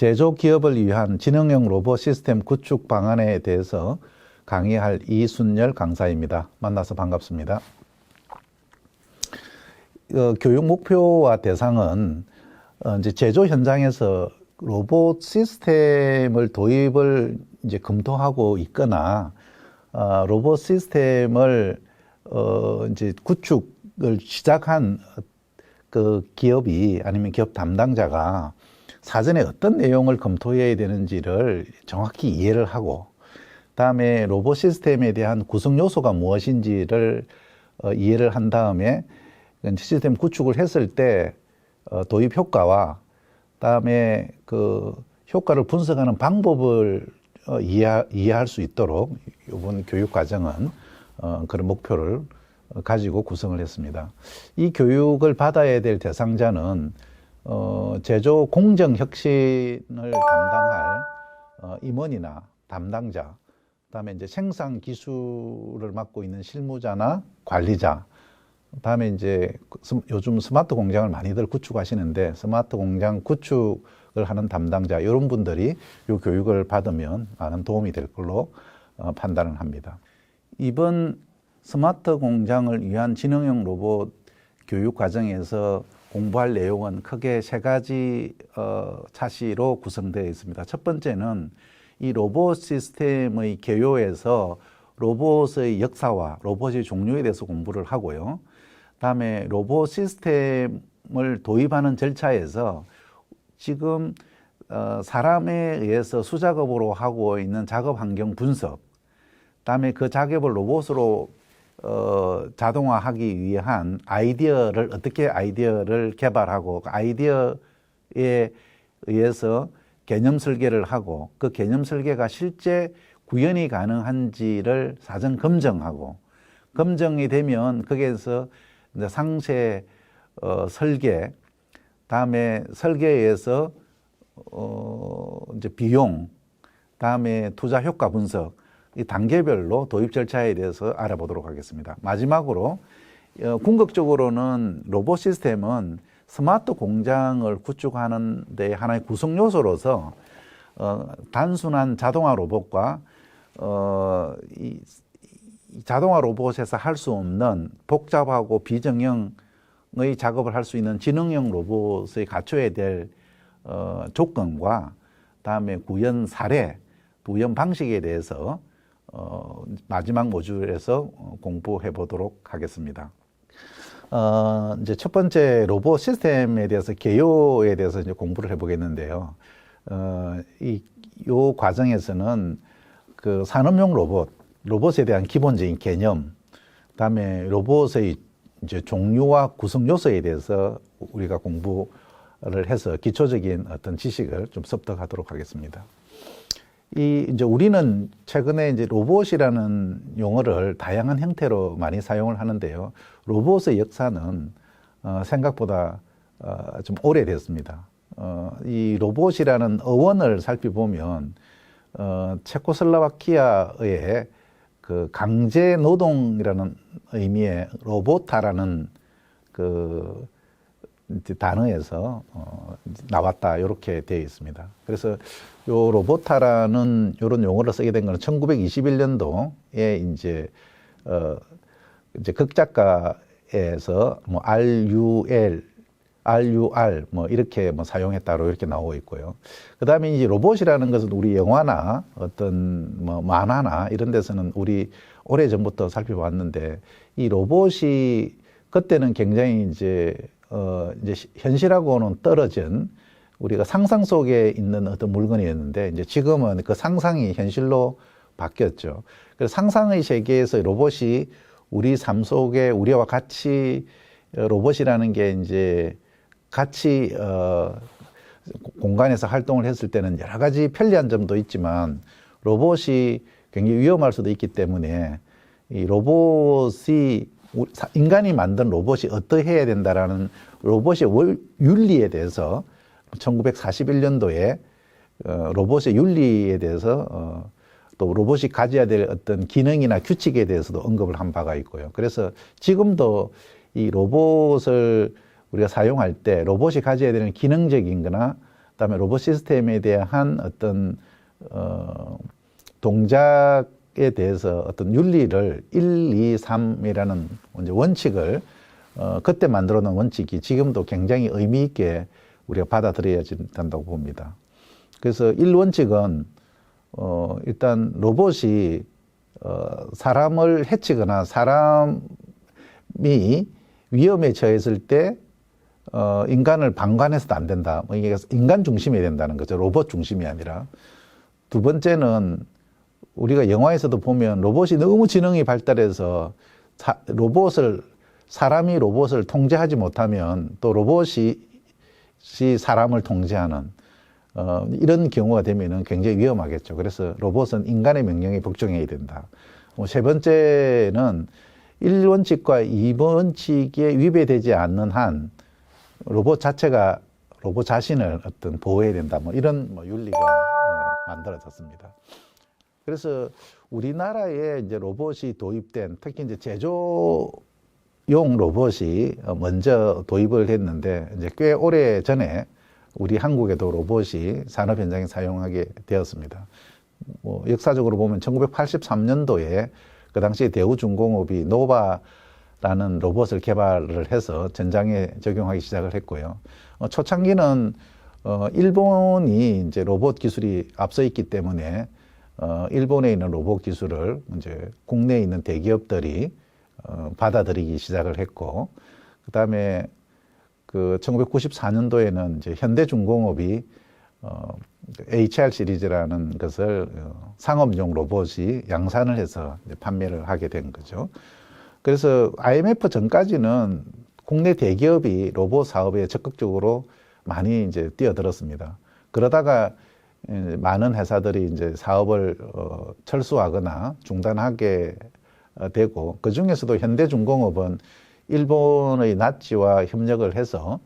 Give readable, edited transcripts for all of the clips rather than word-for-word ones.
제조 기업을 위한 지능형 로봇 시스템 구축 방안에 대해서 강의할 이순열 강사입니다. 만나서 반갑습니다. 교육 목표와 대상은 이제 제조 현장에서 로봇 시스템을 도입을 이제 검토하고 있거나 로봇 시스템을 이제 구축을 시작한 그 기업이 아니면 기업 담당자가 사전에 어떤 내용을 검토해야 되는지를 정확히 이해를 하고, 다음에 로봇 시스템에 대한 구성 요소가 무엇인지를 이해를 한 다음에 시스템 구축을 했을 때 도입 효과와 다음에 그 효과를 분석하는 방법을 이해할 수 있도록 이번 교육 과정은 그런 목표를 가지고 구성을 했습니다. 이 교육을 받아야 될 대상자는 제조 공정 혁신을 담당할 임원이나 담당자, 그다음에 이제 생산 기술을 맡고 있는 실무자나 관리자, 그다음에 이제 요즘 스마트 공장을 많이들 구축하시는데 스마트 공장 구축을 하는 담당자, 이런 분들이 이 교육을 받으면 많은 도움이 될 걸로 판단을 합니다. 이번 스마트 공장을 위한 지능형 로봇 교육 과정에서 공부할 내용은 크게 세 가지 차시로 구성되어 있습니다. 첫 번째는 이 로봇 시스템의 개요에서 로봇의 역사와 로봇의 종류에 대해서 공부를 하고요. 다음에 로봇 시스템을 도입하는 절차에서 지금 사람에 의해서 수작업으로 하고 있는 작업 환경 분석, 다음에 그 작업을 로봇으로 자동화하기 위한 어떻게 아이디어를 개발하고 그 아이디어에 의해서 개념 설계를 하고 그 개념 설계가 실제 구현이 가능한지를 사전 검증하고, 검증이 되면 거기에서 이제 상세 설계, 다음에 설계에서 이제 비용, 다음에 투자 효과 분석, 이 단계별로 도입 절차에 대해서 알아보도록 하겠습니다. 마지막으로 궁극적으로는 로봇 시스템은 스마트 공장을 구축하는 데 하나의 구성 요소로서 단순한 자동화 로봇과 이 자동화 로봇에서 할 수 없는 복잡하고 비정형의 작업을 할 수 있는 지능형 로봇의 갖춰야 될 조건과 다음에 구현 사례, 구현 방식에 대해서 마지막 모듈에서 공부해 보도록 하겠습니다. 이제 첫 번째 로봇 시스템에 대해서 개요에 대해서 이제 공부를 해 보겠는데요. 요 과정에서는 그 산업용 로봇에 대한 기본적인 개념, 그다음에 로봇의 이제 종류와 구성 요소에 대해서 우리가 공부를 해서 기초적인 어떤 지식을 좀 습득하도록 하겠습니다. 이제 우리는 최근에 이제 로봇이라는 용어를 다양한 형태로 많이 사용을 하는데요. 로봇의 역사는 생각보다 좀 오래됐습니다. 이 로봇이라는 어원을 살펴보면 체코슬로바키아의 그 강제 노동이라는 의미의 로보타라는 그 단어에서 나왔다, 이렇게 되어 있습니다. 그래서 요 로보타라는 이런 용어를 쓰게 된 것은 1921년도에 이제 극작가에서 뭐 RUR 뭐 이렇게 뭐 사용했다로 이렇게 나오고 있고요. 그 다음에 이제 로봇이라는 것은 우리 영화나 어떤 뭐 만화나 이런 데서는 우리 오래 전부터 살펴봤는데, 이 로봇이 그때는 굉장히 이제 현실하고는 떨어진 우리가 상상 속에 있는 어떤 물건이었는데, 이제 지금은 그 상상이 현실로 바뀌었죠. 그래서 상상의 세계에서 로봇이 우리 삶 속에 우리와 같이 로봇이라는 게 이제 같이 공간에서 활동을 했을 때는 여러 가지 편리한 점도 있지만 로봇이 굉장히 위험할 수도 있기 때문에 이 로봇이 인간이 만든 로봇이 어떠해야 된다라는 로봇의 윤리에 대해서 1941년도에 로봇의 윤리에 대해서 또 로봇이 가져야 될 어떤 기능이나 규칙에 대해서도 언급을 한 바가 있고요. 그래서 지금도 이 로봇을 우리가 사용할 때 로봇이 가져야 되는 기능적인 거나 그다음에 로봇 시스템에 대한 어떤 동작에 대해서 어떤 윤리를 1, 2, 3이라는 이제 원칙을 그때 만들어 놓은 원칙이 지금도 굉장히 의미 있게 우리가 받아들여야 된다고 봅니다. 그래서 1원칙은 일단 로봇이 사람을 해치거나 사람이 위험에 처했을 때 인간을 방관해서도 안 된다. 이게 인간 중심이 된다는 거죠. 로봇 중심이 아니라. 두 번째는 우리가 영화에서도 보면 로봇이 너무 지능이 발달해서 사람이 로봇을 통제하지 못하면 또 로봇이 사람을 통제하는 이런 경우가 되면은 굉장히 위험하겠죠. 그래서 로봇은 인간의 명령에 복종해야 된다. 세 번째는 1원칙과 2원칙에 위배되지 않는 한 로봇 자체가 로봇 자신을 어떤 보호해야 된다. 이런 윤리가 만들어졌습니다. 그래서 우리나라에 이제 로봇이 도입된 특히 이제 제조용 로봇이 먼저 도입을 했는데 이제 꽤 오래 전에 우리 한국에도 로봇이 산업 현장에 사용하게 되었습니다. 역사적으로 보면 1983년도에 그 당시 대우중공업이 노바라는 로봇을 개발을 해서 전장에 적용하기 시작을 했고요. 초창기는 일본이 이제 로봇 기술이 앞서 있기 때문에 일본에 있는 로봇 기술을 이제 국내에 있는 대기업들이 받아들이기 시작을 했고, 그 다음에 그 1994년도에는 이제 현대중공업이 HR 시리즈라는 것을 상업용 로봇이 양산을 해서 판매를 하게 된 거죠. 그래서 IMF 전까지는 국내 대기업이 로봇 사업에 적극적으로 많이 이제 뛰어들었습니다. 그러다가 많은 회사들이 이제 사업을 철수하거나 중단하게 되고, 그 중에서도 현대중공업은 일본의 나치와 협력을 해서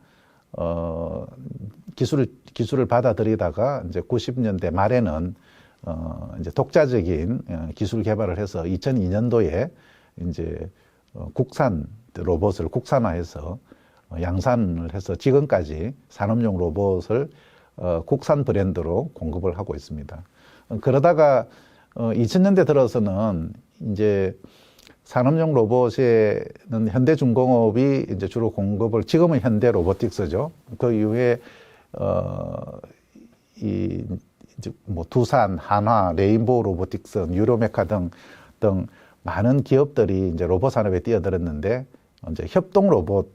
기술을 받아들이다가 이제 90년대 말에는 이제 독자적인 기술 개발을 해서 2002년도에 이제 국산 로봇을 국산화해서 양산을 해서 지금까지 산업용 로봇을 국산 브랜드로 공급을 하고 있습니다. 그러다가 2000년대 들어서는 이제 산업용 로봇에는 현대중공업이 이제 주로 공급을, 지금은 현대로보틱스죠. 그 이후에 두산, 한화, 레인보우 로보틱스, 유로메카 등 많은 기업들이 이제 로봇 산업에 뛰어들었는데, 이제 협동 로봇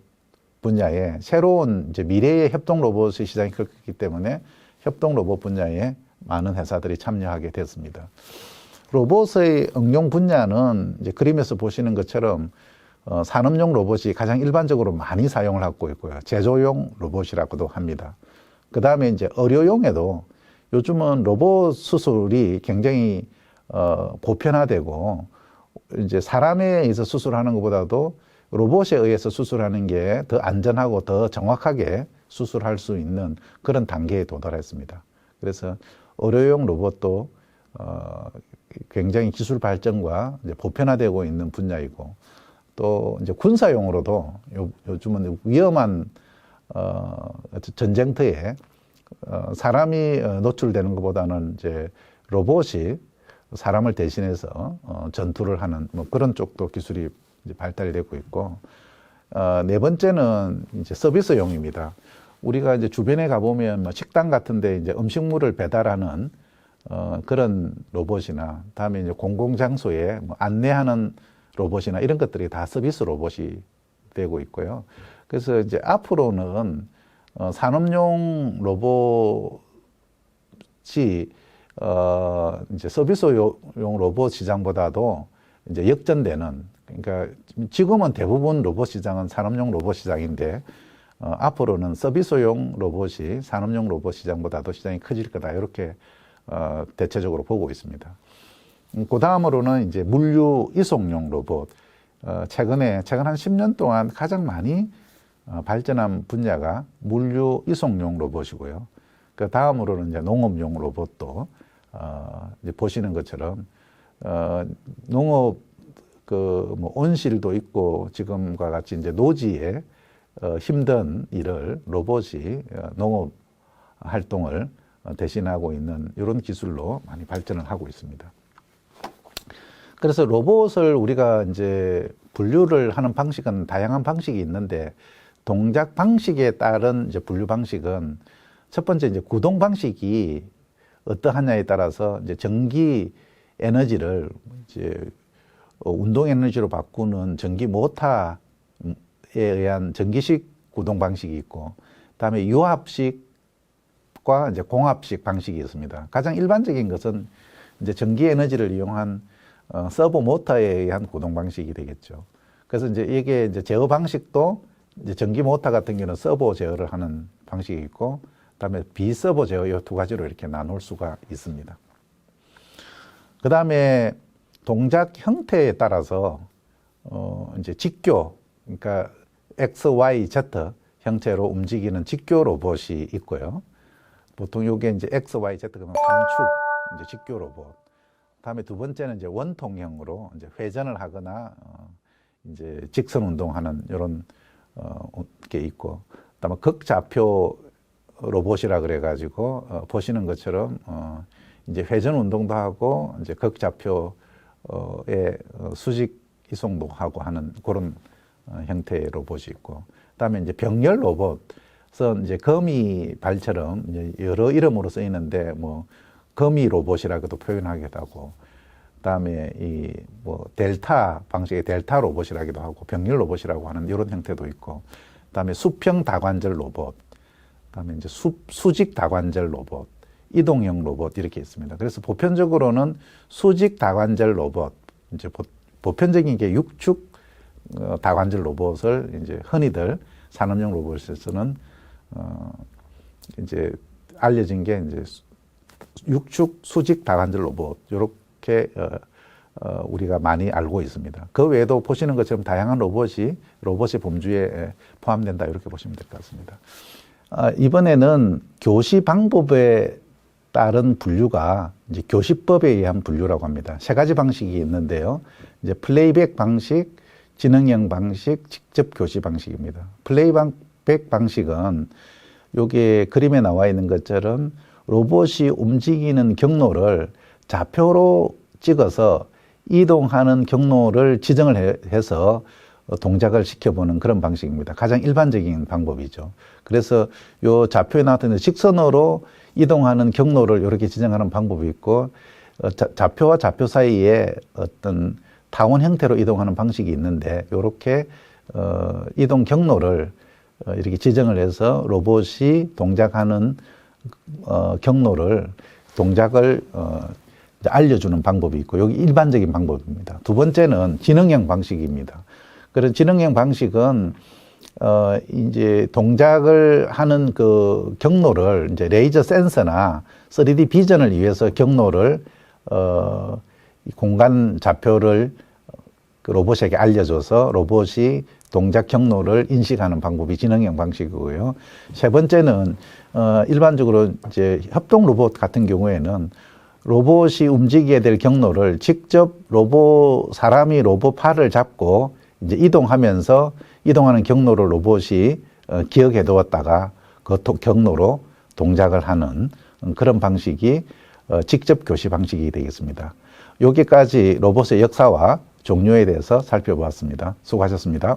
분야에 새로운 이제 미래의 협동 로봇의 시장이 크기 때문에 협동 로봇 분야에 많은 회사들이 참여하게 됐습니다. 로봇의 응용 분야는 이제 그림에서 보시는 것처럼 산업용 로봇이 가장 일반적으로 많이 사용을 하고 있고요. 제조용 로봇이라고도 합니다. 그 다음에 이제 의료용에도 요즘은 로봇 수술이 굉장히 보편화되고, 이제 사람에 의해서 수술하는 것보다도 로봇에 의해서 수술하는 게 더 안전하고 더 정확하게 수술할 수 있는 그런 단계에 도달했습니다. 그래서 의료용 로봇도 굉장히 기술 발전과 이제 보편화되고 있는 분야이고, 또 이제 군사용으로도 요즘은 위험한 전쟁터에 사람이 노출되는 것보다는 이제 로봇이 사람을 대신해서 전투를 하는 그런 쪽도 기술이 이제 발달이 되고 있고, 네 번째는 이제 서비스용입니다. 우리가 이제 주변에 가보면 식당 같은데 이제 음식물을 배달하는 그런 로봇이나, 다음에 이제 공공장소에 안내하는 로봇이나 이런 것들이 다 서비스 로봇이 되고 있고요. 그래서 이제 앞으로는 산업용 로봇이 이제 서비스용 로봇 시장보다도 이제 역전되는, 그러니까 지금은 대부분 로봇 시장은 산업용 로봇 시장인데 앞으로는 서비스용 로봇이 산업용 로봇 시장보다도 시장이 커질 거다, 이렇게 대체적으로 보고 있습니다. 그 다음으로는 이제 물류 이송용 로봇. 최근 한 10년 동안 가장 많이 발전한 분야가 물류 이송용 로봇이고요. 그 다음으로는 이제 농업용 로봇도 이제 보시는 것처럼 농업 온실도 있고, 지금과 같이 이제 노지에 힘든 일을 로봇이 농업 활동을 대신하고 있는 이런 기술로 많이 발전을 하고 있습니다. 그래서 로봇을 우리가 이제 분류를 하는 방식은 다양한 방식이 있는데 동작 방식에 따른 이제 분류 방식은 첫 번째 이제 구동 방식이 어떠하냐에 따라서 이제 전기 에너지를 이제 운동 에너지로 바꾸는 전기 모터에 의한 전기식 구동 방식이 있고, 그다음에 유압식과 이제 공압식 방식이 있습니다. 가장 일반적인 것은 이제 전기 에너지를 이용한 서보 모터에 의한 구동 방식이 되겠죠. 그래서 이제 이게 이제 제어 방식도 이제 전기 모터 같은 경우는 서보 제어를 하는 방식이 있고, 그다음에 비서보 제어 이 두 가지로 이렇게 나눌 수가 있습니다. 그다음에 동작 형태에 따라서 이제 직교, 그러니까 X, Y, Z 형태로 움직이는 직교 로봇이 있고요. 보통 요게 이제 X, Y, Z 그러면 3축 이제 직교 로봇. 다음에 두 번째는 이제 원통형으로 이제 회전을 하거나 이제 직선 운동하는 이런 게 있고, 그다음에 극좌표 로봇이라 그래가지고 보시는 것처럼 이제 회전 운동도 하고 이제 극좌표의 수직 이송도 하고 하는 그런 형태의 로봇이 있고, 그다음에 이제 병렬 로봇은 이제 거미 발처럼 이제 여러 이름으로 쓰이는데 뭐 거미 로봇이라고도 표현하기도 하고, 그다음에 이 뭐 델타 방식의 델타 로봇이라기도 하고 병렬 로봇이라고 하는 이런 형태도 있고, 그다음에 수평 다관절 로봇, 그다음에 이제 수직 다관절 로봇, 이동형 로봇 이렇게 있습니다. 그래서 보편적으로는 수직 다관절 로봇, 이제 보편적인 게 6축 다관절 로봇을 이제 흔히들 산업용 로봇에서는 이제 알려진 게 이제 6축 수직 다관절 로봇 이렇게 우리가 많이 알고 있습니다. 그 외에도 보시는 것처럼 다양한 로봇이 범주에 포함된다 이렇게 보시면 될 것 같습니다. 이번에는 교시 방법에 따른 분류가 이제 교시법에 의한 분류라고 합니다. 세 가지 방식이 있는데요. 이제 플레이백 방식, 지능형 방식, 직접 교시 방식입니다. 플레이백 방식은 여기 그림에 나와 있는 것처럼 로봇이 움직이는 경로를 좌표로 찍어서 이동하는 경로를 지정을 해서 동작을 시켜보는 그런 방식입니다. 가장 일반적인 방법이죠. 그래서 요 좌표에 나타있는 직선으로 이동하는 경로를 이렇게 지정하는 방법이 있고, 좌표와 좌표 사이에 어떤 타원 형태로 이동하는 방식이 있는데, 이렇게 이동 경로를 이렇게 지정을 해서 로봇이 동작하는 동작을 알려주는 방법이 있고, 여기 일반적인 방법입니다. 두 번째는 지능형 방식입니다. 그런 지능형 방식은 이제 동작을 하는 그 경로를 이제 레이저 센서나 3D 비전을 위해서 경로를 공간 좌표를 그 로봇에게 알려줘서 로봇이 동작 경로를 인식하는 방법이 지능형 방식이고요. 세 번째는 일반적으로 이제 협동 로봇 같은 경우에는 로봇이 움직여야 될 경로를 직접 사람이 로봇 팔을 잡고 이제 이동하면서 이동하는 경로를 로봇이 기억해 두었다가 그 경로로 동작을 하는 그런 방식이 직접 교시 방식이 되겠습니다. 여기까지 로봇의 역사와 종류에 대해서 살펴보았습니다. 수고하셨습니다.